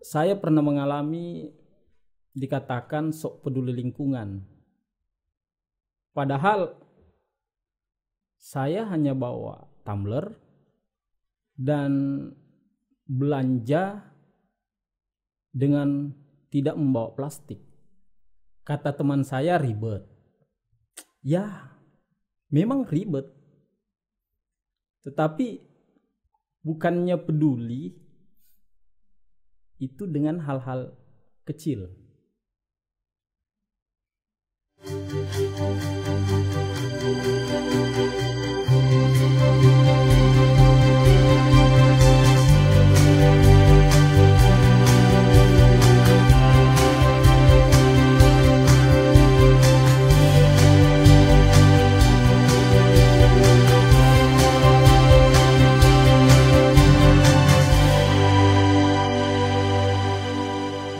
saya pernah mengalami dikatakan sok peduli lingkungan. Padahal saya hanya bawa tumbler dan belanja dengan tidak membawa plastik. Kata teman saya ribet. Ya, memang ribet. Tetapi bukannya peduli itu dengan hal-hal kecil.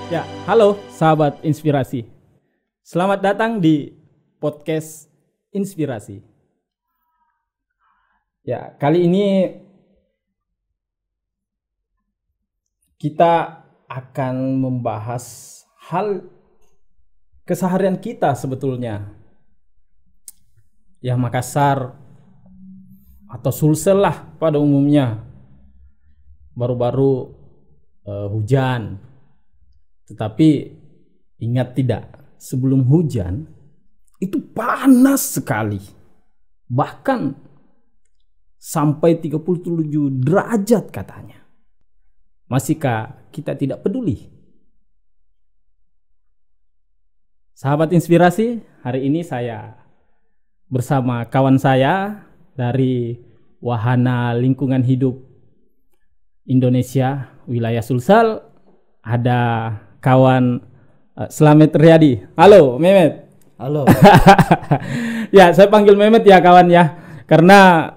Ya, halo sahabat inspirasi. Selamat datang di podcast Inspirasi. Ya, kali ini kita akan membahas hal keseharian kita sebetulnya. Ya, Makassar atau Sulsel lah pada umumnya. Baru-baru hujan. Tetapi ingat tidak, sebelum hujan itu panas sekali. Bahkan sampai 37 derajat katanya. Masihkah kita tidak peduli? Sahabat inspirasi, hari ini saya bersama kawan saya dari Wahana Lingkungan Hidup Indonesia wilayah Sulsel, ada kawan Slamet Riyadi. Halo Mehmet. Halo. Ya, saya panggil Mehmet ya kawan ya, karena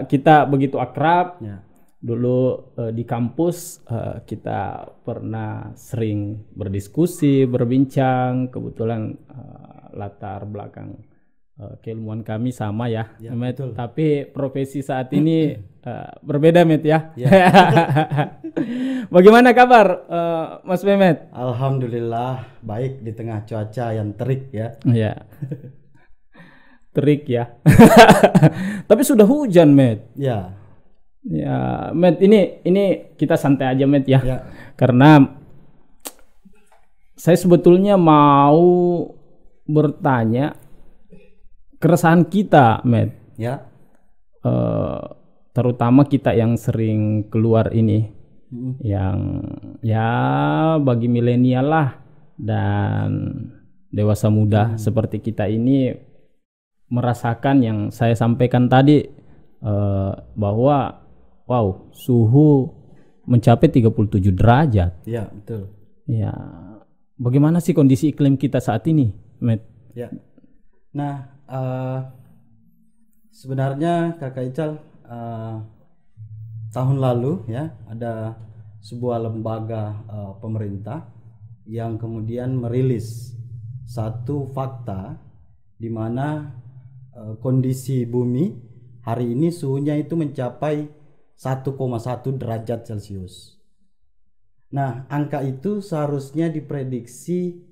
kita begitu akrab ya. Dulu di kampus kita pernah sering berdiskusi, berbincang. Kebetulan latar belakang keilmuan kami sama ya, Mehmet. Betul. Tapi profesi saat ini berbeda, Mehmet ya. Bagaimana kabar Mas Mehmet? Alhamdulillah baik di tengah cuaca yang terik ya. Iya. Terik ya. Tapi sudah hujan, Mehmet. Ya. Ya, Mehmet, ini kita santai aja, Mehmet ya. Ya. Karena saya sebetulnya mau bertanya keresahan kita, Mehmet. Ya. Terutama kita yang sering keluar ini, yang ya bagi milenial lah dan dewasa muda seperti kita ini merasakan yang saya sampaikan tadi, bahwa wow, suhu mencapai 37 derajat. Ya, betul. Ya, bagaimana sih kondisi iklim kita saat ini, Met? Ya. Nah, sebenarnya Kakak Ical, tahun lalu ya ada sebuah lembaga pemerintah yang kemudian merilis satu fakta di mana kondisi bumi hari ini suhunya itu mencapai 1,1 derajat Celcius. Nah, angka itu seharusnya diprediksi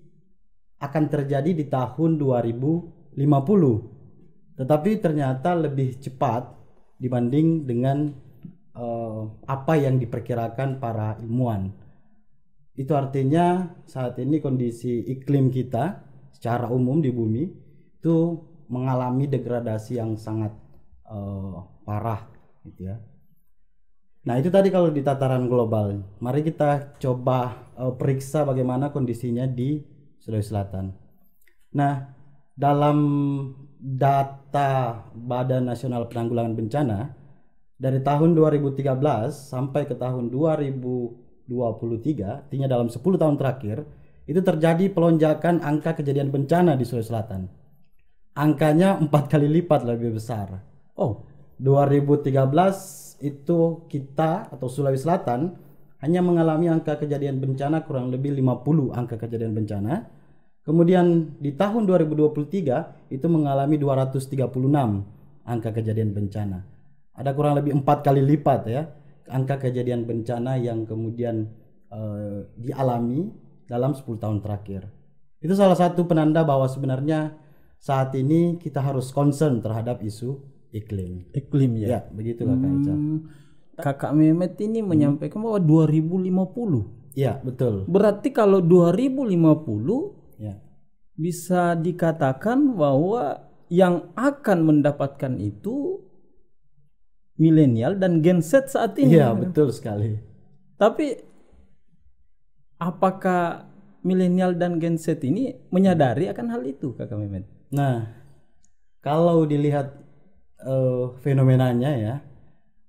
akan terjadi di tahun 2050. Tetapi ternyata lebih cepat dibanding dengan apa yang diperkirakan para ilmuwan. Itu artinya saat ini kondisi iklim kita secara umum di bumi itu mengalami degradasi yang sangat parah gitu ya. Nah, itu tadi kalau di tataran global. Mari kita coba periksa bagaimana kondisinya di Sulawesi Selatan. Nah, dalam data Badan Nasional Penanggulangan Bencana dari tahun 2013 sampai ke tahun 2023, artinya dalam 10 tahun terakhir, itu terjadi pelonjakan angka kejadian bencana di Sulawesi Selatan. Angkanya 4 kali lipat lebih besar. 2013 itu kita atau Sulawesi Selatan hanya mengalami angka kejadian bencana kurang lebih 50 angka kejadian bencana. Kemudian di tahun 2023 itu mengalami 236 angka kejadian bencana. Ada kurang lebih 4 kali lipat ya angka kejadian bencana yang kemudian dialami dalam 10 tahun terakhir. Itu salah satu penanda bahwa sebenarnya saat ini kita harus concern terhadap isu iklim. Iklim ya. Ya, begitu Kakak Ica. Kakak Mehmet ini menyampaikan bahwa 2050. Iya, betul. Berarti kalau 2050 Ya. bisa dikatakan bahwa yang akan mendapatkan itu milenial dan Gen Z saat ini. Iya, betul sekali. Tapi apakah milenial dan Gen Z ini menyadari akan hal itu, Kakak Mehmet? Nah, kalau dilihat fenomenanya ya,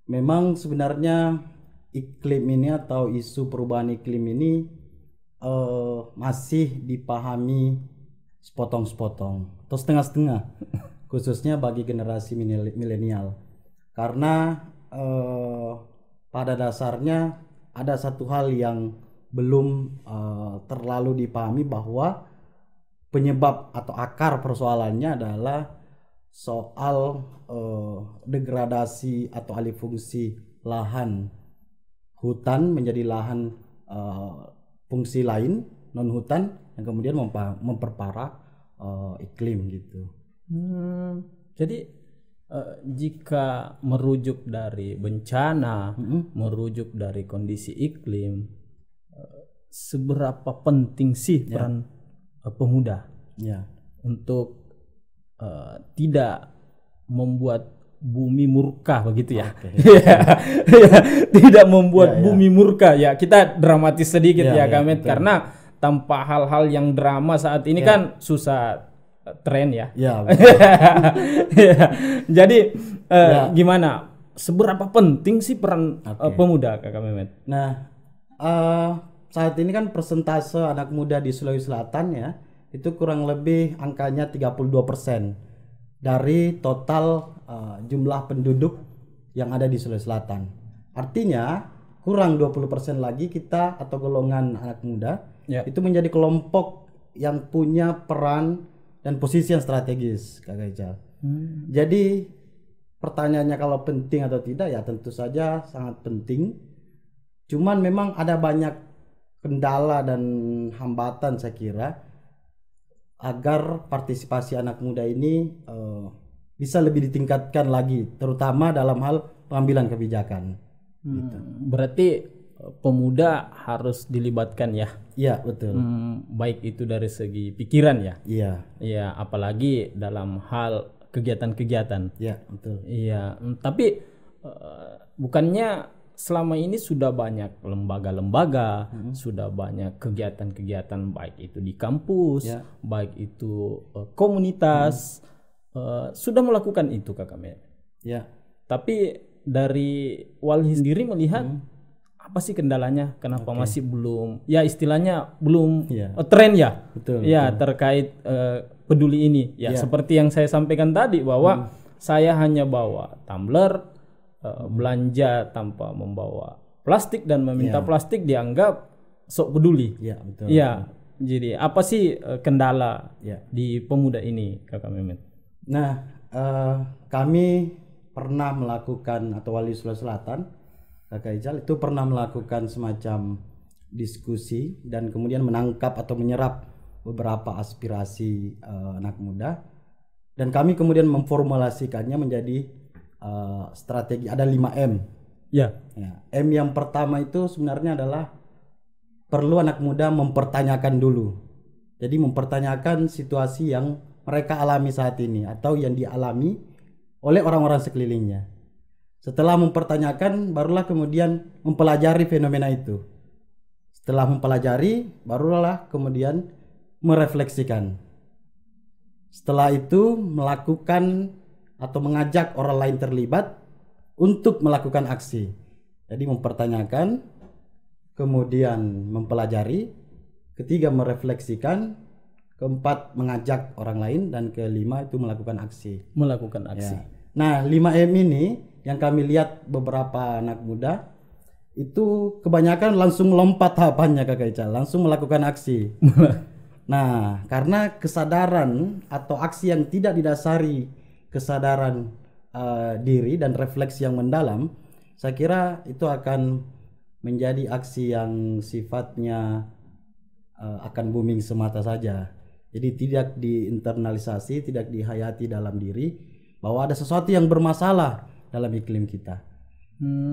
memang sebenarnya iklim ini atau isu perubahan iklim ini masih dipahami sepotong-sepotong atau setengah-setengah, khususnya bagi generasi milenial. Karena pada dasarnya ada satu hal yang belum terlalu dipahami, bahwa penyebab atau akar persoalannya adalah soal degradasi atau alih fungsi lahan hutan menjadi lahan fungsi lain non hutan yang kemudian memperparah iklim gitu. Jadi jika merujuk dari bencana, merujuk dari kondisi iklim, seberapa penting sih peran pemuda untuk tidak membuat bumi murka begitu ya? Tidak membuat bumi murka ya. Kita dramatis sedikit ya Kamet, karena tanpa hal-hal yang drama saat ini kan susah tren ya. Jadi gimana? Seberapa penting sih peran pemuda, Kakak Mehmet? Nah, saat ini kan persentase anak muda di Sulawesi Selatan ya, itu kurang lebih angkanya 32% dari total jumlah penduduk yang ada di Sulawesi Selatan. Artinya kurang 20% lagi kita atau golongan anak muda itu menjadi kelompok yang punya peran dan posisi yang strategis, Kak Ical. Jadi pertanyaannya kalau penting atau tidak, ya tentu saja sangat penting. Cuman memang ada banyak kendala dan hambatan saya kira agar partisipasi anak muda ini bisa lebih ditingkatkan lagi, terutama dalam hal pengambilan kebijakan. Gitu. Berarti pemuda harus dilibatkan ya? Iya, betul. Baik itu dari segi pikiran ya? Iya. Iya, apalagi dalam hal kegiatan-kegiatan. Iya, betul. Iya, tapi bukannya selama ini sudah banyak lembaga-lembaga, sudah banyak kegiatan-kegiatan, baik itu di kampus, baik itu komunitas, sudah melakukan itu, Kakak Mehmet. Ya. Tapi dari Walhi sendiri melihat apa sih kendalanya? Kenapa masih belum? Ya istilahnya belum tren ya. Betul. Ya betul. Terkait peduli ini. Ya seperti yang saya sampaikan tadi bahwa saya hanya bawa tumbler. Belanja tanpa membawa plastik dan meminta plastik dianggap sok peduli. Iya, betul. Iya. Jadi apa sih kendala di pemuda ini, Kakak Mehmet? Nah, kami pernah melakukan, atau Walhi Sulawesi Selatan, Kakak Ical itu pernah melakukan semacam diskusi dan kemudian menangkap atau menyerap beberapa aspirasi anak muda, dan kami kemudian memformulasikannya menjadi strategi. Ada 5M. M yang pertama itu sebenarnya adalah perlu anak muda mempertanyakan dulu. Jadi mempertanyakan situasi yang mereka alami saat ini atau yang dialami oleh orang-orang sekelilingnya. Setelah mempertanyakan, barulah kemudian mempelajari fenomena itu. Setelah mempelajari, barulah kemudian merefleksikan. Setelah itu melakukan atau mengajak orang lain terlibat untuk melakukan aksi. Jadi mempertanyakan, kemudian mempelajari, ketiga merefleksikan, keempat mengajak orang lain, dan kelima itu melakukan aksi. Melakukan aksi. Nah, 5M ini yang kami lihat beberapa anak muda itu kebanyakan langsung lompat tahapannya, Kakak Ical, langsung melakukan aksi. Nah, karena kesadaran atau aksi yang tidak didasari kesadaran diri dan refleksi yang mendalam, saya kira itu akan menjadi aksi yang sifatnya akan booming semata saja. Jadi tidak diinternalisasi, tidak dihayati dalam diri bahwa ada sesuatu yang bermasalah dalam iklim kita.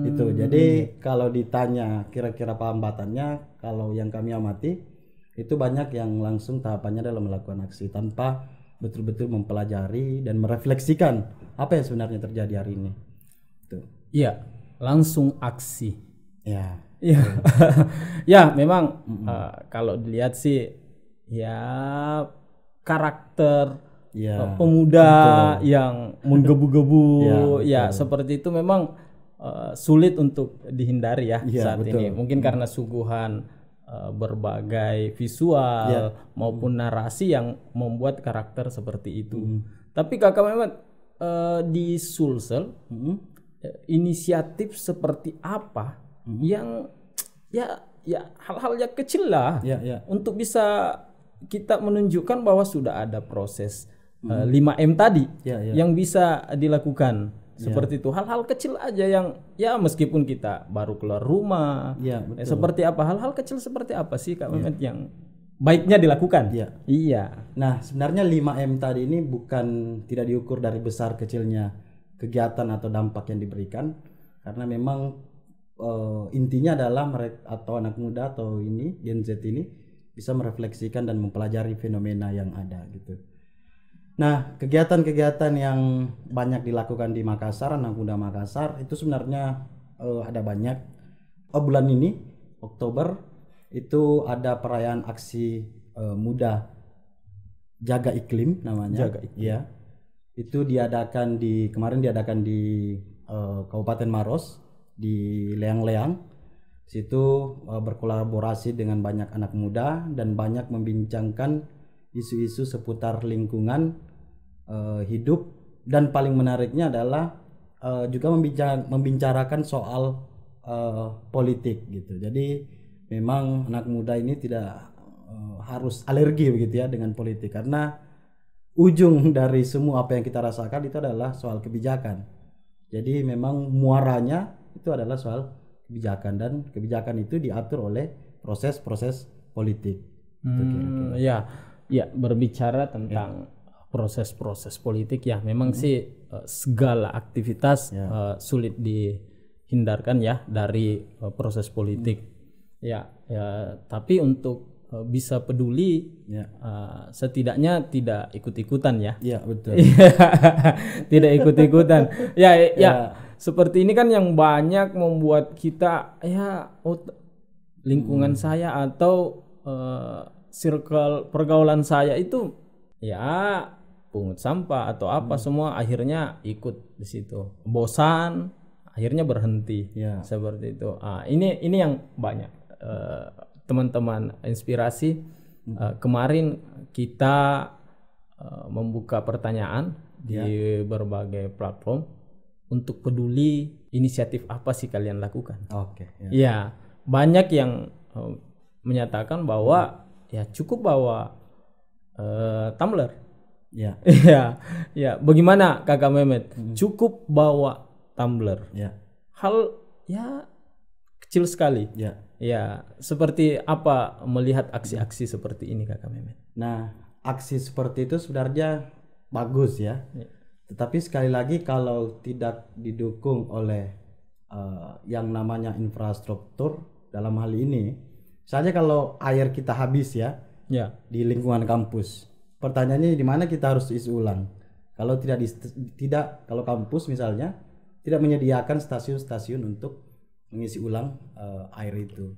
Itu. Jadi kalau ditanya kira-kira apa hambatannya, kalau yang kami amati itu banyak yang langsung tahapannya dalam melakukan aksi tanpa betul-betul mempelajari dan merefleksikan apa yang sebenarnya terjadi hari ini. Tuh. Iya, langsung aksi. Ya. Iya. Ya, memang kalau dilihat sih ya karakter pemuda betul. Yang menggebu-gebu ya seperti itu memang sulit untuk dihindari ya saat betul. Ini. Mungkin karena suguhan berbagai visual maupun narasi yang membuat karakter seperti itu. Tapi Kakak Mehmet di Sulsel inisiatif seperti apa yang ya hal-hal yang kecil lah untuk bisa kita menunjukkan bahwa sudah ada proses 5M tadi yang bisa dilakukan seperti itu. Hal-hal kecil aja yang ya meskipun kita baru keluar rumah seperti apa, hal-hal kecil seperti apa sih Kak Mehmet yang baiknya dilakukan? Iya. Nah sebenarnya 5M tadi ini bukan tidak diukur dari besar kecilnya kegiatan atau dampak yang diberikan, karena memang intinya adalah mereka atau anak muda atau ini Gen Z ini bisa merefleksikan dan mempelajari fenomena yang ada gitu. Nah kegiatan-kegiatan yang banyak dilakukan di Makassar, anak muda Makassar itu sebenarnya ada banyak. Bulan ini Oktober itu ada perayaan aksi muda jaga iklim namanya. Jaga iklim. Ya. Itu kemarin diadakan di Kabupaten Maros di Leang-Leang. Situ berkolaborasi dengan banyak anak muda dan banyak membincangkan isu-isu seputar lingkungan hidup, dan paling menariknya adalah juga membicarakan soal politik gitu. Jadi memang anak muda ini tidak harus alergi begitu ya dengan politik, karena ujung dari semua apa yang kita rasakan itu adalah soal kebijakan. Jadi memang muaranya itu adalah soal kebijakan, dan kebijakan itu diatur oleh proses-proses politik. Ya berbicara tentang proses-proses politik ya memang sih segala aktivitas sulit dihindarkan ya dari proses politik. Ya tapi untuk bisa peduli setidaknya tidak ikut-ikutan ya. Iya betul. Tidak ikut-ikutan. Ya seperti ini kan yang banyak membuat kita lingkungan saya atau circle pergaulan saya itu ya pungut sampah atau apa semua akhirnya ikut di situ. Bosan akhirnya berhenti. Seperti itu. Ini yang banyak teman-teman inspirasi. Kemarin kita membuka pertanyaan di berbagai platform untuk peduli, inisiatif apa sih kalian lakukan? Ya banyak yang menyatakan bahwa ya cukup bawa tumbler. Ya bagaimana Kakak Mehmet? Cukup bawa tumbler. Hal ya kecil sekali. Ya, seperti apa melihat aksi-aksi seperti ini Kakak Mehmet? Nah, aksi seperti itu sebenarnya bagus ya. Tetapi sekali lagi kalau tidak didukung oleh yang namanya infrastruktur dalam hal ini, misalnya kalau air kita habis di lingkungan kampus, pertanyaannya di mana kita harus isi ulang? Kalau kalau kampus misalnya tidak menyediakan stasiun-stasiun untuk mengisi ulang air itu.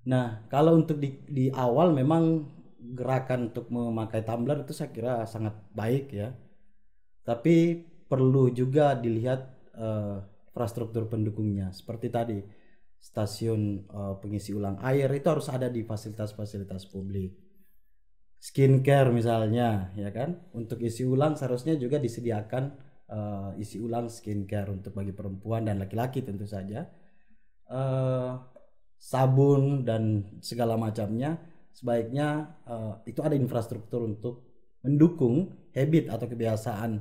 Nah, kalau untuk di awal memang gerakan untuk memakai tumbler itu saya kira sangat baik ya. Tapi perlu juga dilihat infrastruktur pendukungnya. Seperti tadi stasiun pengisi ulang air itu harus ada di fasilitas-fasilitas publik. Skincare misalnya, ya kan? Untuk isi ulang seharusnya juga disediakan isi ulang skincare untuk bagi perempuan dan laki-laki tentu saja. Sabun dan segala macamnya sebaiknya itu ada infrastruktur untuk mendukung habit atau kebiasaan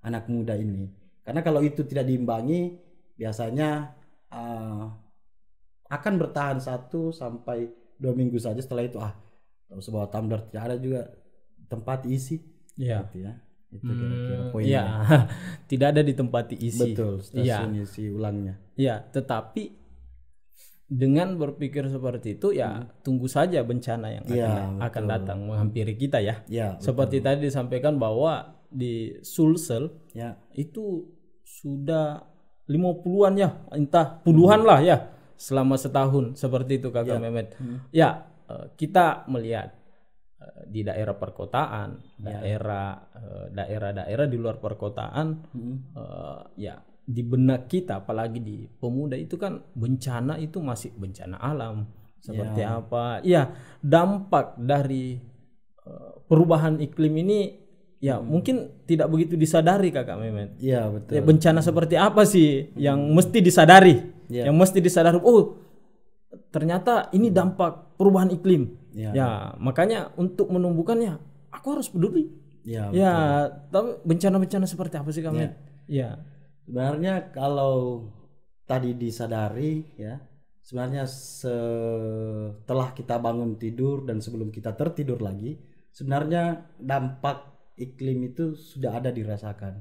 anak muda ini, karena kalau itu tidak diimbangi biasanya akan bertahan 1 sampai 2 minggu saja. Setelah itu sebuah tumbler tidak ada juga tempat isi. Gitu ya. Itu kira-kira poinnya. Tidak ada ditempati isi. Betul, stasiun isi ulangnya. Ya, tetapi dengan berpikir seperti itu tunggu saja bencana yang akan datang menghampiri kita ya. Seperti tadi disampaikan bahwa di Sulsel itu sudah 50-an ya, entah puluhan lah ya selama setahun seperti itu Kakak Mehmet. Kita melihat di daerah perkotaan, daerah-daerah di luar perkotaan, di benak kita, apalagi di pemuda itu kan bencana itu masih bencana alam seperti apa. Dampak dari perubahan iklim ini mungkin tidak begitu disadari Kakak Mehmet. Betul. Bencana seperti apa sih yang mesti disadari? Yang mesti disadari. Oh, ternyata ini dampak perubahan iklim. Makanya untuk menumbuhkannya aku harus peduli. Tapi bencana-bencana seperti apa sih Kak Mehmet? Sebenarnya kalau tadi disadari sebenarnya setelah kita bangun tidur dan sebelum kita tertidur lagi, sebenarnya dampak iklim itu sudah ada dirasakan.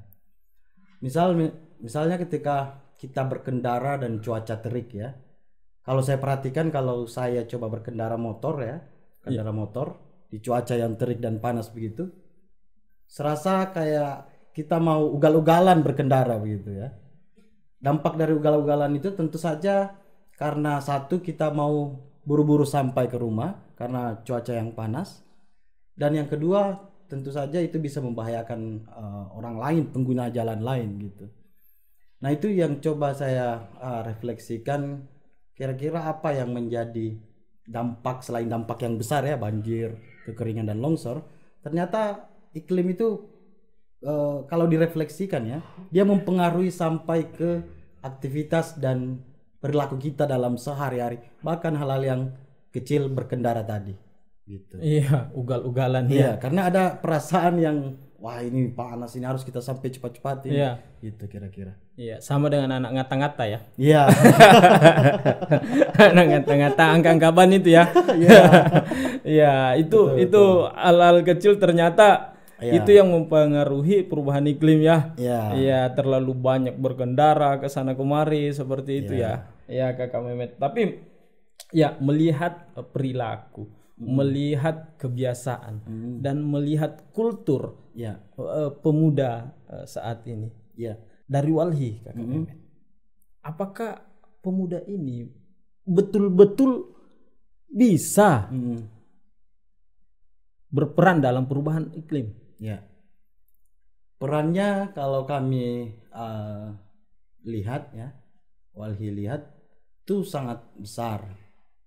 Misalnya ketika kita berkendara dan cuaca terik ya. Kalau saya perhatikan, kalau saya coba berkendara motor motor di cuaca yang terik dan panas begitu, serasa kayak kita mau ugal-ugalan berkendara begitu ya. Dampak dari ugal-ugalan itu tentu saja karena satu, kita mau buru-buru sampai ke rumah karena cuaca yang panas, dan yang kedua tentu saja itu bisa membahayakan orang lain, pengguna jalan lain gitu. Nah itu yang coba saya refleksikan, kira-kira apa yang menjadi dampak selain dampak yang besar ya, banjir, kekeringan dan longsor. Ternyata iklim itu kalau direfleksikan ya, dia mempengaruhi sampai ke aktivitas dan perilaku kita dalam sehari-hari, bahkan hal-hal yang kecil berkendara tadi gitu. Ugal-ugalan karena ada perasaan yang wah ini panas, ini harus kita sampai cepat-cepat gitu kira-kira. Sama dengan anak ngata-ngata ya. Anak ngata-ngata angka-angkaban itu ya. Itu hal-hal kecil ternyata itu yang mempengaruhi perubahan iklim ya. Terlalu banyak berkendara ke sana kemari seperti itu ya Kakak Mehmet. Tapi melihat perilaku, melihat kebiasaan dan melihat kultur pemuda saat ini. Dari Walhi Kakak Mehmet, apakah pemuda ini betul-betul bisa berperan dalam perubahan iklim? Perannya kalau kami lihat ya, Walhi lihat itu sangat besar.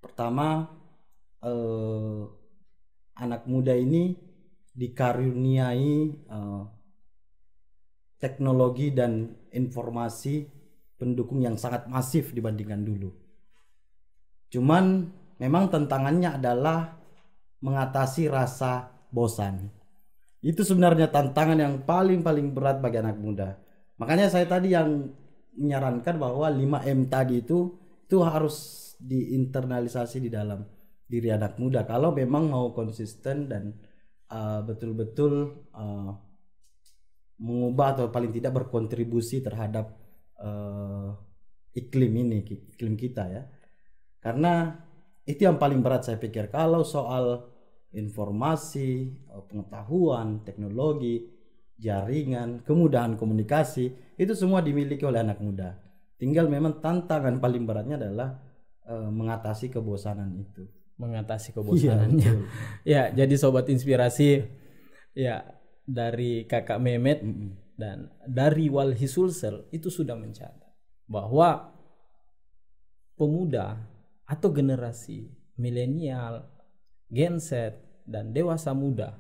Pertama, anak muda ini dikaruniai teknologi dan informasi pendukung yang sangat masif dibandingkan dulu. Cuman memang tantangannya adalah mengatasi rasa bosan. Itu sebenarnya tantangan yang paling berat bagi anak muda. Makanya saya tadi yang menyarankan bahwa 5M tadi itu harus diinternalisasi di dalam diri anak muda kalau memang mau konsisten dan betul-betul mengubah atau paling tidak berkontribusi terhadap iklim kita ya. Karena itu yang paling berat saya pikir. Kalau soal informasi, pengetahuan, teknologi, jaringan, kemudahan komunikasi, itu semua dimiliki oleh anak muda. Tinggal memang tantangan paling beratnya adalah mengatasi kebosanan itu. Mengatasi kebosanannya. Jadi sobat inspirasi dari Kakak Mehmet dan dari Walhi Sulsel itu sudah mencatat bahwa pemuda atau generasi milenial, Gen Z dan dewasa muda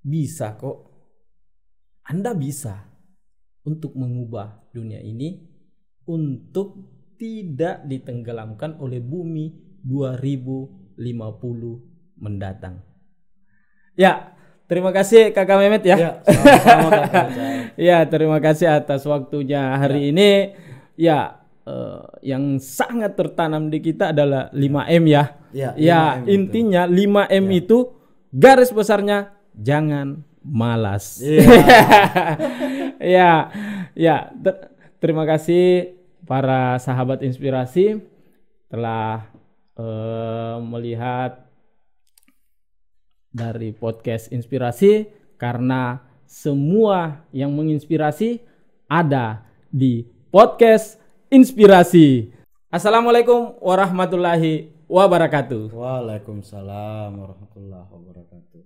bisa kok. Anda bisa untuk mengubah dunia ini untuk tidak ditenggelamkan oleh bumi 2050 mendatang. Terima kasih Kakak Mehmet ya. Sama-sama Kakak. Terima kasih atas waktunya hari ini. yang sangat tertanam di kita adalah 5M ya. Ya, 5M intinya itu. 5M itu garis besarnya jangan malas. Terima kasih para sahabat inspirasi telah melihat dari podcast inspirasi, karena semua yang menginspirasi ada di podcast inspirasi. Assalamualaikum warahmatullahi wabarakatuh. Waalaikumsalam warahmatullahi wabarakatuh.